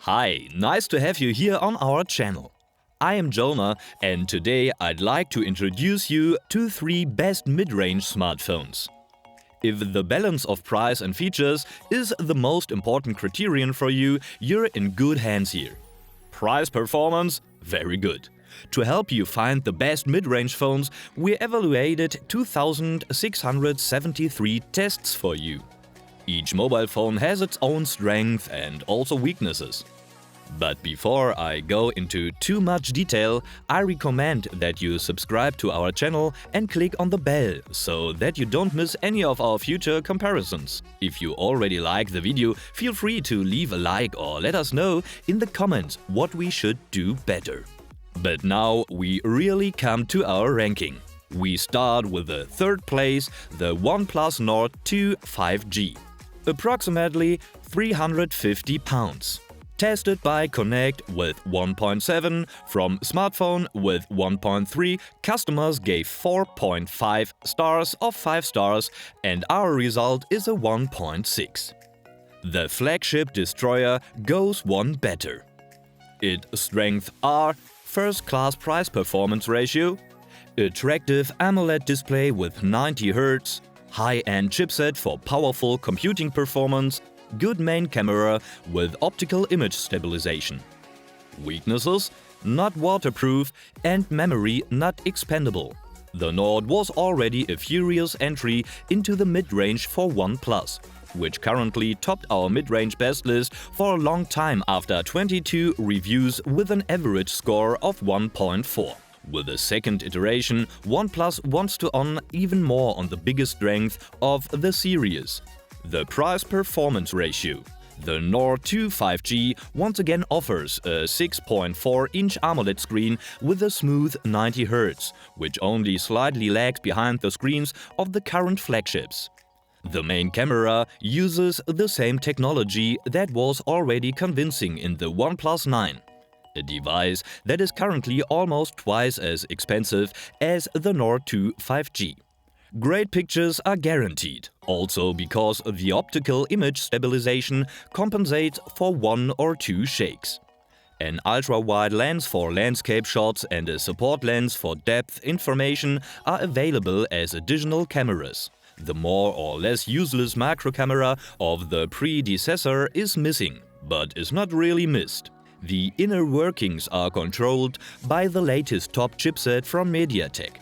Hi, nice to have you here on our channel. I am Jonah and today I'd like to introduce you to 3 best mid-range smartphones. If the balance of price and features is the most important criterion for you, you're in good hands here. Price performance? Very good. To help you find the best mid-range phones, we evaluated 2,673 tests for you. Each mobile phone has its own strengths and also weaknesses. But before I go into too much detail, I recommend that you subscribe to our channel and click on the bell, so that you don't miss any of our future comparisons. If you already like the video, feel free to leave a like or let us know in the comments what we should do better. But now we really come to our ranking. We start with the 3rd place, the OnePlus North 2 5G. Approximately 350 pounds. Tested by Connect with 1.7, from Smartphone with 1.3, customers gave 4.5 stars of 5 stars and our result is a 1.6. The flagship destroyer goes one better. Its strengths are first-class price-performance ratio, attractive AMOLED display with 90 Hz, high-end chipset for powerful computing performance, good main camera with optical image stabilization. Weaknesses: not waterproof and memory not expandable. The Nord was already a furious entry into the mid-range for OnePlus, which currently topped our mid-range best list for a long time after 22 reviews with an average score of 1.4. With the second iteration, OnePlus wants to own even more on the biggest strength of the series: the price-performance ratio. The North 2 5G once again offers a 6.4-inch AMOLED screen with a smooth 90 Hz, which only slightly lags behind the screens of the current flagships. The main camera uses the same technology that was already convincing in the OnePlus 9, a device that is currently almost twice as expensive as the North 2 5G. Great pictures are guaranteed, also because the optical image stabilization compensates for 1 or 2 shakes. An ultra-wide lens for landscape shots and a support lens for depth information are available as additional cameras. The more or less useless macro camera of the predecessor is missing, but is not really missed. The inner workings are controlled by the latest top chipset from MediaTek.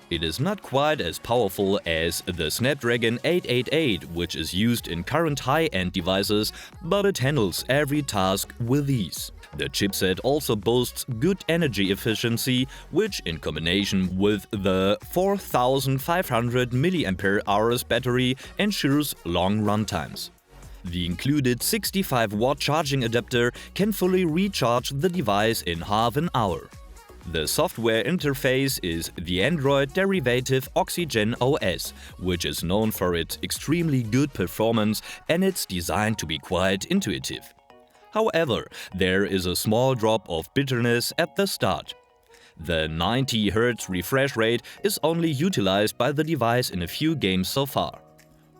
It is not quite as powerful as the Snapdragon 888, which is used in current high-end devices, but it handles every task with ease. The chipset also boasts good energy efficiency, which in combination with the 4500 mAh battery ensures long runtimes. The included 65-watt charging adapter can fully recharge the device in half an hour. The software interface is the Android derivative Oxygen OS, which is known for its extremely good performance and it's designed to be quite intuitive. However, there is a small drop of bitterness at the start. The 90 Hz refresh rate is only utilized by the device in a few games so far.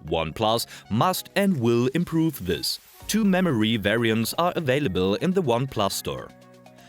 OnePlus must and will improve this. 2 memory variants are available in the OnePlus store.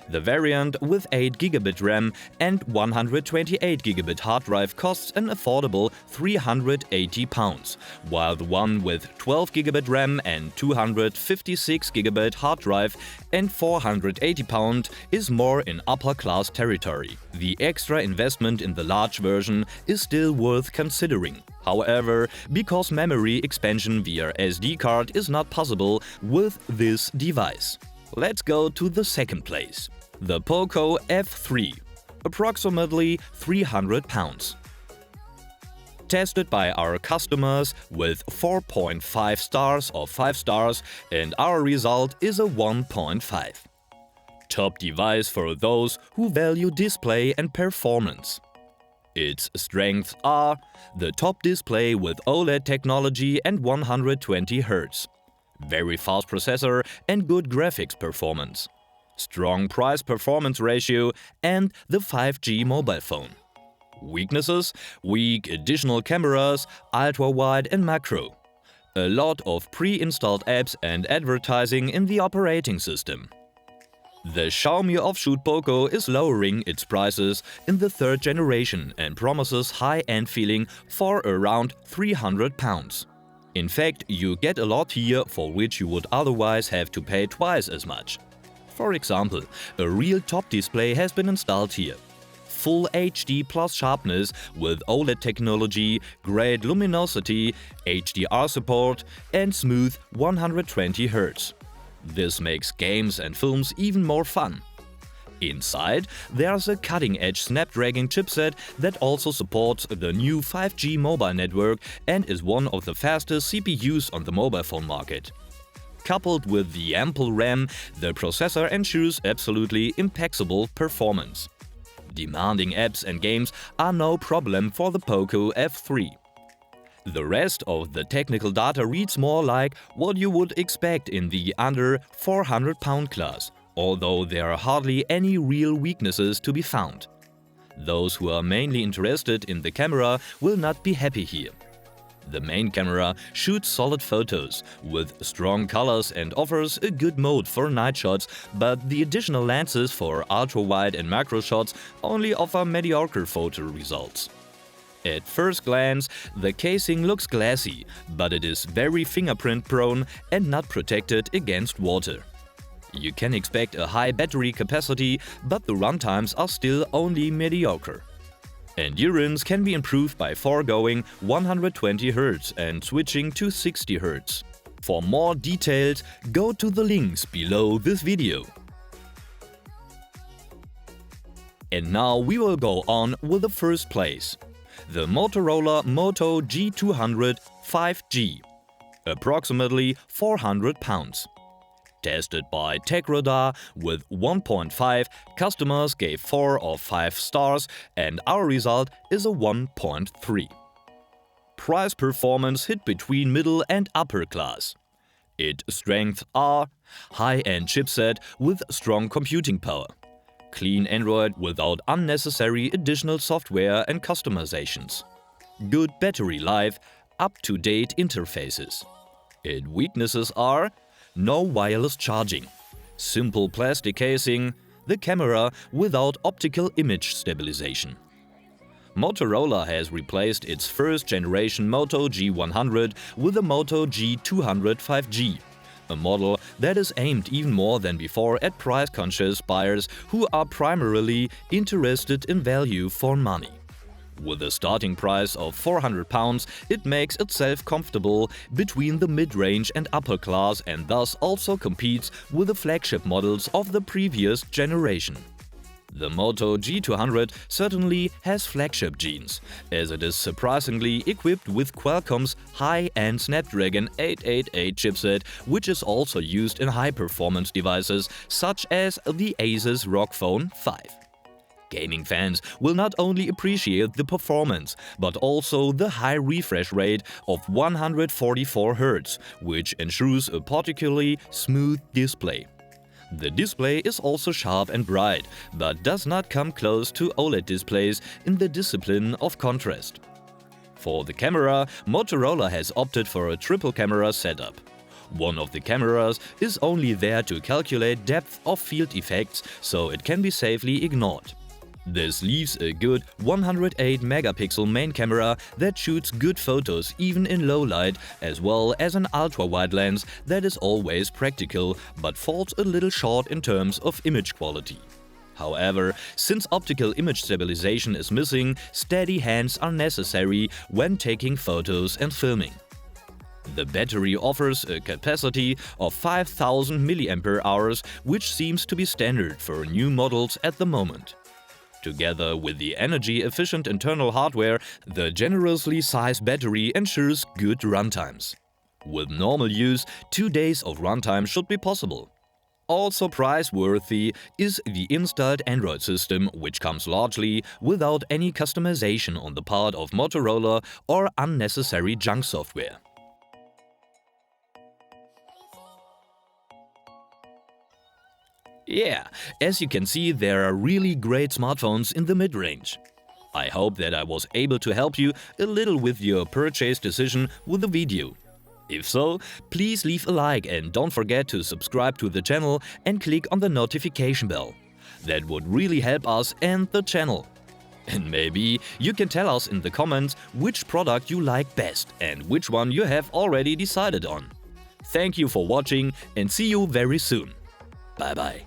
The variant with 8GB RAM and 128GB hard drive costs an affordable £380, while the one with 12GB RAM and 256GB hard drive and £480 is more in upper-class territory. The extra investment in the large version is still worth considering. However, because memory expansion via SD card is not possible with this device. Let's go to the 2nd place. The Poco F3, approximately 300 pounds. Tested by our customers with 4.5 stars of 5 stars and our result is a 1.5. Top device for those who value display and performance. Its strengths are the top display with OLED technology and 120 Hz, very fast processor and good graphics performance, strong price-performance ratio and the 5G mobile phone. Weaknesses: weak additional cameras, ultra-wide and macro. A lot of pre-installed apps and advertising in the operating system. The Xiaomi offshoot Poco is lowering its prices in the third generation and promises high-end feeling for around £300. In fact, you get a lot here for which you would otherwise have to pay twice as much. For example, a real top display has been installed here. Full HD plus sharpness with OLED technology, great luminosity, HDR support and smooth 120 Hz. This makes games and films even more fun. Inside, there's a cutting-edge Snapdragon chipset that also supports the new 5G mobile network and is one of the fastest CPUs on the mobile phone market. Coupled with the ample RAM, the processor ensures absolutely impeccable performance. Demanding apps and games are no problem for the Poco F3. The rest of the technical data reads more like what you would expect in the under £400 class, although there are hardly any real weaknesses to be found. Those who are mainly interested in the camera will not be happy here. The main camera shoots solid photos with strong colors and offers a good mode for night shots, but the additional lenses for ultra-wide and macro shots only offer mediocre photo results. At first glance, the casing looks glassy, but it is very fingerprint-prone and not protected against water. You can expect a high battery capacity, but the runtimes are still only mediocre. Endurance can be improved by foregoing 120 Hz and switching to 60 Hz. For more details, go to the links below this video. And now we will go on with the first place. The Motorola Moto G200 5G, approximately £400. Tested by TechRadar with 1.5, customers gave 4 of 5 stars and our result is a 1.3. Price performance hit between middle and upper class. Its strengths are high-end chipset with strong computing power, clean Android without unnecessary additional software and customizations, good battery life, up-to-date interfaces. Its weaknesses are no wireless charging, simple plastic casing, the camera without optical image stabilization. Motorola has replaced its first-generation Moto G100 with the Moto G200 5G, a model that is aimed even more than before at price-conscious buyers who are primarily interested in value for money. With a starting price of £400, it makes itself comfortable between the mid-range and upper class and thus also competes with the flagship models of the previous generation. The Moto G200 certainly has flagship genes, as it is surprisingly equipped with Qualcomm's high-end Snapdragon 888 chipset, which is also used in high-performance devices such as the Asus ROG Phone 5. Gaming fans will not only appreciate the performance, but also the high refresh rate of 144 Hz, which ensures a particularly smooth display. The display is also sharp and bright, but does not come close to OLED displays in the discipline of contrast. For the camera, Motorola has opted for a triple camera setup. One of the cameras is only there to calculate depth of field effects, so it can be safely ignored. This leaves a good 108 megapixel main camera that shoots good photos even in low light, as well as an ultra-wide lens that is always practical but falls a little short in terms of image quality. However, since optical image stabilization is missing, steady hands are necessary when taking photos and filming. The battery offers a capacity of 5000 mAh, which seems to be standard for new models at the moment. Together with the energy-efficient internal hardware, the generously sized battery ensures good runtimes. With normal use, 2 days of runtime should be possible. Also price-worthy is the installed Android system, which comes largely without any customization on the part of Motorola or unnecessary junk software. Yeah, as you can see, there are really great smartphones in the mid-range. I hope that I was able to help you a little with your purchase decision with the video. If so, please leave a like and don't forget to subscribe to the channel and click on the notification bell. That would really help us and the channel. And maybe you can tell us in the comments which product you like best and which one you have already decided on. Thank you for watching and see you very soon. Bye bye.